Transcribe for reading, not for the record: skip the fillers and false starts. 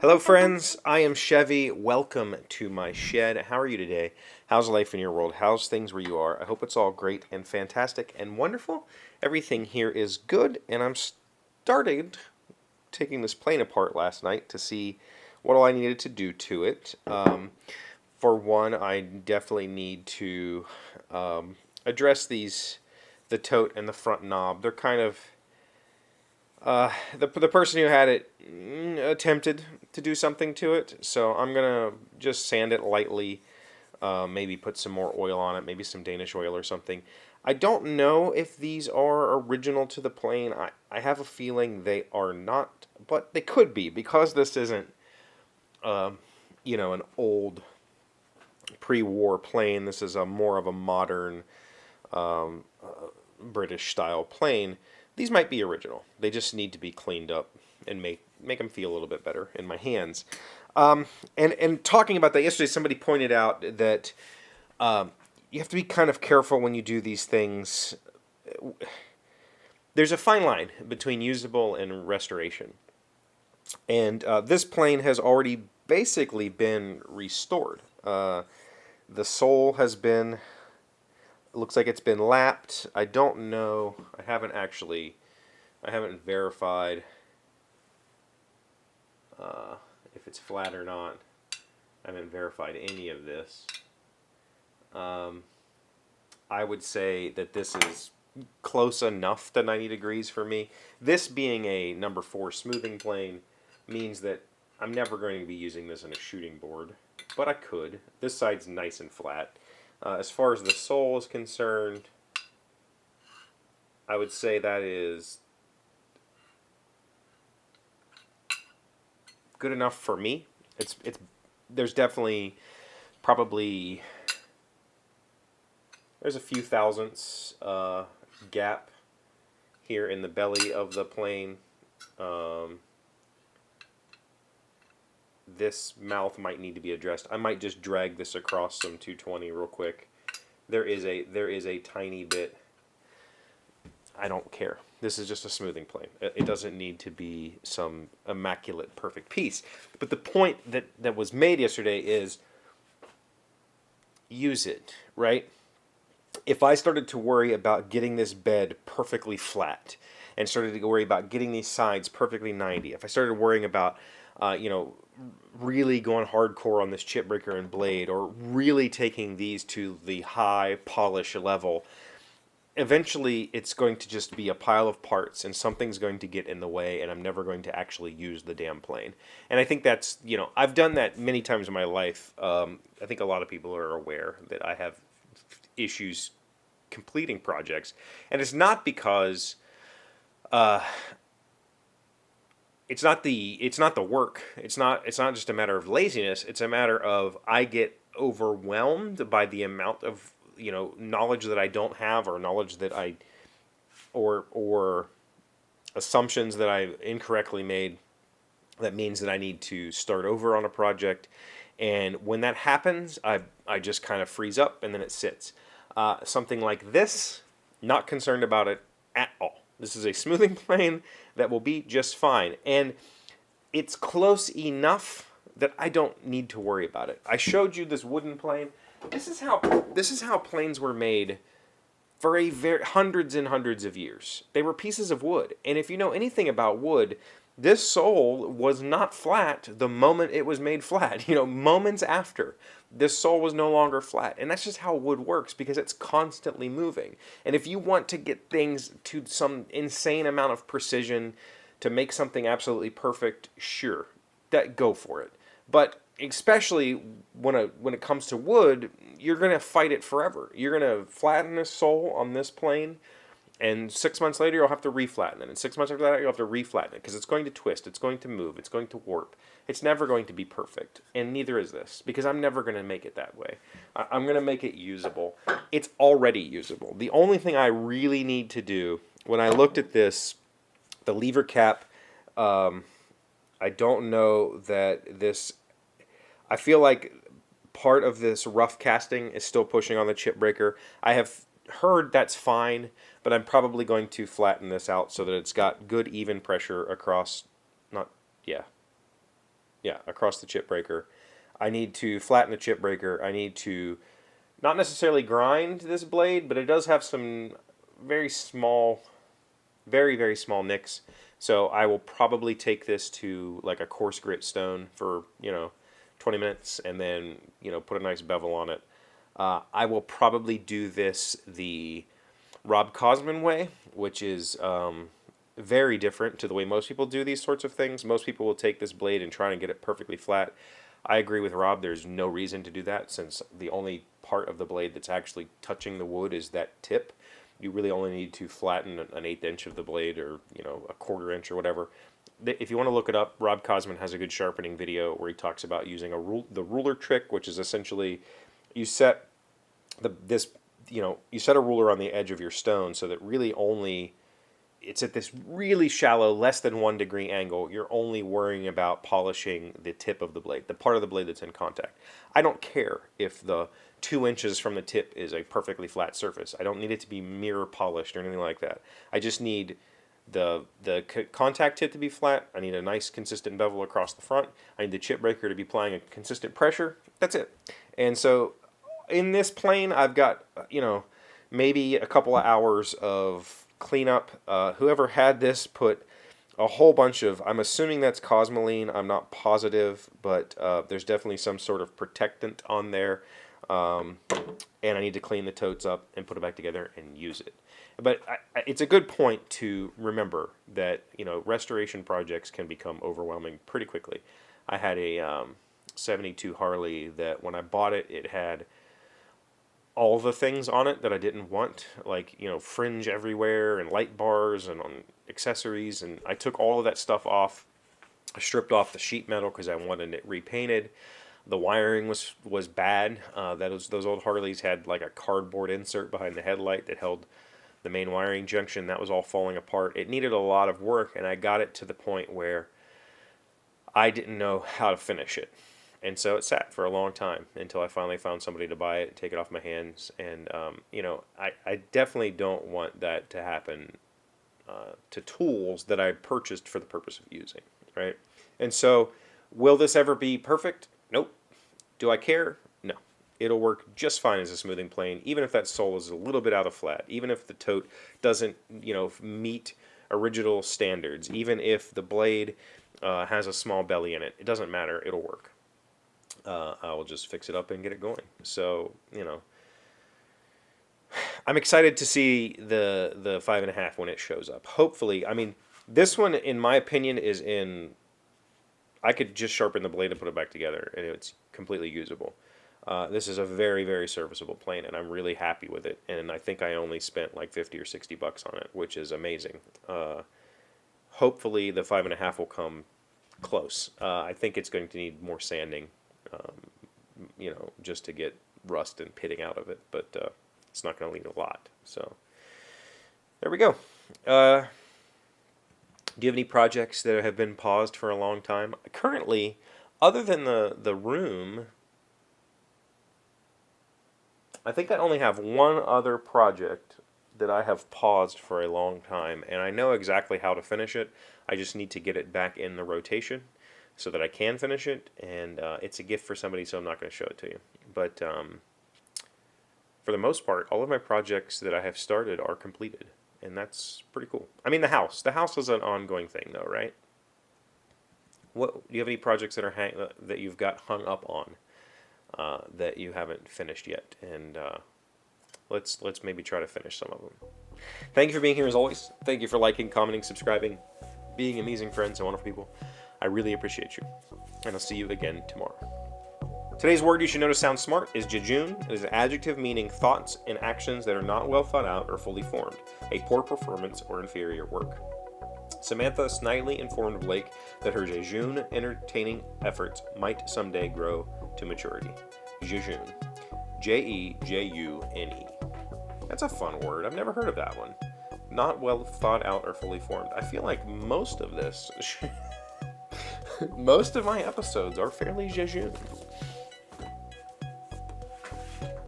Hello, friends. I am Chevy. Welcome to my shed. How are you today? How's life in your world? How's things where you are? I hope it's all great and fantastic and wonderful. Everything here is good, and I'm started taking this plane apart last night to see what all I needed to do to it. For one, I definitely need to address the tote and the front knob. They're kind of the person who had it attempted to do something to it, so I'm gonna just sand it lightly, maybe put some more oil on it, maybe some Danish oil or something. I don't know if these are original to the plane. I have a feeling they are not, but they could be because this isn't, an old pre-war plane. This is a more of a modern British style plane. These might be original. They just need to be cleaned up and make them feel a little bit better in my hands. And talking about that yesterday, somebody pointed out that you have to be kind of careful when you do these things. There's a fine line between usable and restoration. And this plane has already basically been restored. The sole has been, it looks like it's been lapped. I don't know. I haven't verified if it's flat or not. I haven't verified any of this. I would say that this is close enough to 90 degrees for me. This being a number 4 smoothing plane means that I'm never going to be using this in a shooting board, but I could. This side's nice and flat. As far as the sole is concerned, I would say that is good enough for me. There's definitely probably there's a few thousandths gap here in the belly of the plane. This mouth might need to be addressed. I might just drag this across some 220 real quick. There is a tiny bit. I don't care. This is just a smoothing plane. It doesn't need to be some immaculate, perfect piece. But the point that was made yesterday is use it, right? If I started to worry about getting this bed perfectly flat and started to worry about getting these sides perfectly 90, if I started worrying about, really going hardcore on this chip breaker and blade, or really taking these to the high polish level, eventually it's going to just be a pile of parts and something's going to get in the way and I'm never going to actually use the damn plane. And I think that's, I've done that many times in my life. I think a lot of people are aware that I have issues completing projects. And it's not because it's not the work. It's not just a matter of laziness. It's a matter of I get overwhelmed by the amount of knowledge that I don't have, or knowledge that or assumptions that I incorrectly made. That means that I need to start over on a project, and when that happens, I just kind of freeze up and then it sits. Something like this, not concerned about it at all. This is a smoothing plane that will be just fine, and it's close enough that I don't need to worry about it. I showed you this wooden plane. This is how planes were made for hundreds and hundreds of years. They were pieces of wood, and if you know anything about wood, this sole was not flat the moment it was made flat. Moments after, this sole was no longer flat, and that's just how wood works because it's constantly moving. And if you want to get things to some insane amount of precision to make something absolutely perfect, sure, go for it. But especially when it comes to wood, you're going to fight it forever. You're going to flatten this sole on this plane, and 6 months later you'll have to reflatten it. And 6 months after that you'll have to reflatten it because it's going to twist, it's going to move, it's going to warp. It's never going to be perfect, and neither is this, because I'm never going to make it that way. I'm going to make it usable. It's already usable. The only thing I really need to do, when I looked at this, the lever cap, I don't know that this, I feel like part of this rough casting is still pushing on the chip breaker. I have heard that's fine, but I'm probably going to flatten this out so that it's got good even pressure across, not, yeah. Yeah, across the chip breaker. I need to flatten the chip breaker. I need to not necessarily grind this blade, but it does have some very small, very, very small nicks. So I will probably take this to like a coarse grit stone for, 20 minutes and then, put a nice bevel on it. I will probably do this the Rob Cosman way, which is very different to the way most people do these sorts of things. Most people will take this blade and try and get it perfectly flat. I agree with Rob. There's no reason to do that since the only part of the blade that's actually touching the wood is that tip. You really only need to flatten an eighth inch of the blade or, a quarter inch or whatever. If you want to look it up, Rob Cosman has a good sharpening video where he talks about using the ruler trick, which is essentially you set you set a ruler on the edge of your stone so that really only it's at this really shallow, less than 1 degree angle. You're only worrying about polishing the tip of the blade, the part of the blade that's in contact. I don't care if the 2 inches from the tip is a perfectly flat surface. I don't need it to be mirror polished or anything like that. I just need the contact tip to be flat. I need a nice consistent bevel across the front. I need the chip breaker to be applying a consistent pressure. That's it. And so in this plane, I've got, maybe a couple of hours of cleanup. Whoever had this put a whole bunch of, I'm assuming that's cosmoline, I'm not positive, but there's definitely some sort of protectant on there. And I need to clean the totes up and put it back together and use it. But it's a good point to remember that, restoration projects can become overwhelming pretty quickly. I had a 72 Harley that when I bought it, it had all the things on it that I didn't want, like, fringe everywhere and light bars and on accessories, and I took all of that stuff off. I stripped off the sheet metal because I wanted it repainted. The wiring was bad. Those old Harleys had like a cardboard insert behind the headlight that held the main wiring junction. That was all falling apart. It needed a lot of work, and I got it to the point where I didn't know how to finish it. And so it sat for a long time until I finally found somebody to buy it and take it off my hands. And, I definitely don't want that to happen to tools that I purchased for the purpose of using, right? And so, will this ever be perfect? Nope. Do I care? No. It'll work just fine as a smoothing plane, even if that sole is a little bit out of flat, even if the tote doesn't, meet original standards, even if the blade has a small belly in it. It doesn't matter. It'll work. I will just fix it up and get it going. So, I'm excited to see the 5.5 when it shows up. Hopefully, this one, in my opinion, is in. I could just sharpen the blade and put it back together, and it's completely usable. This is a very, very serviceable plane, and I'm really happy with it. And I think I only spent like $50 or $60 on it, which is amazing. Hopefully, the 5.5 will come close. I think it's going to need more sanding. Just to get rust and pitting out of it, but it's not going to need a lot. So there we go. Do you have any projects that have been paused for a long time? Currently, other than the room, I think I only have one other project that I have paused for a long time, and I know exactly how to finish it. I just need to get it back in the rotation so that I can finish it, and it's a gift for somebody, so I'm not going to show it to you. But for the most part, all of my projects that I have started are completed, and that's pretty cool. The house. The house is an ongoing thing, though, right? Do you have any projects that are that you've got hung up on that you haven't finished yet? And let's maybe try to finish some of them. Thank you for being here as always. Thank you for liking, commenting, subscribing, being amazing friends and wonderful people. I really appreciate you, and I'll see you again tomorrow. Today's word you should know to sound smart is jejune. It is an adjective meaning thoughts and actions that are not well thought out or fully formed, a poor performance or inferior work. Samantha snidely informed Blake that her jejune entertaining efforts might someday grow to maturity. Jejune. Jejune. That's a fun word. I've never heard of that one. Not well thought out or fully formed. I feel like most of this... most of my episodes are fairly jejune.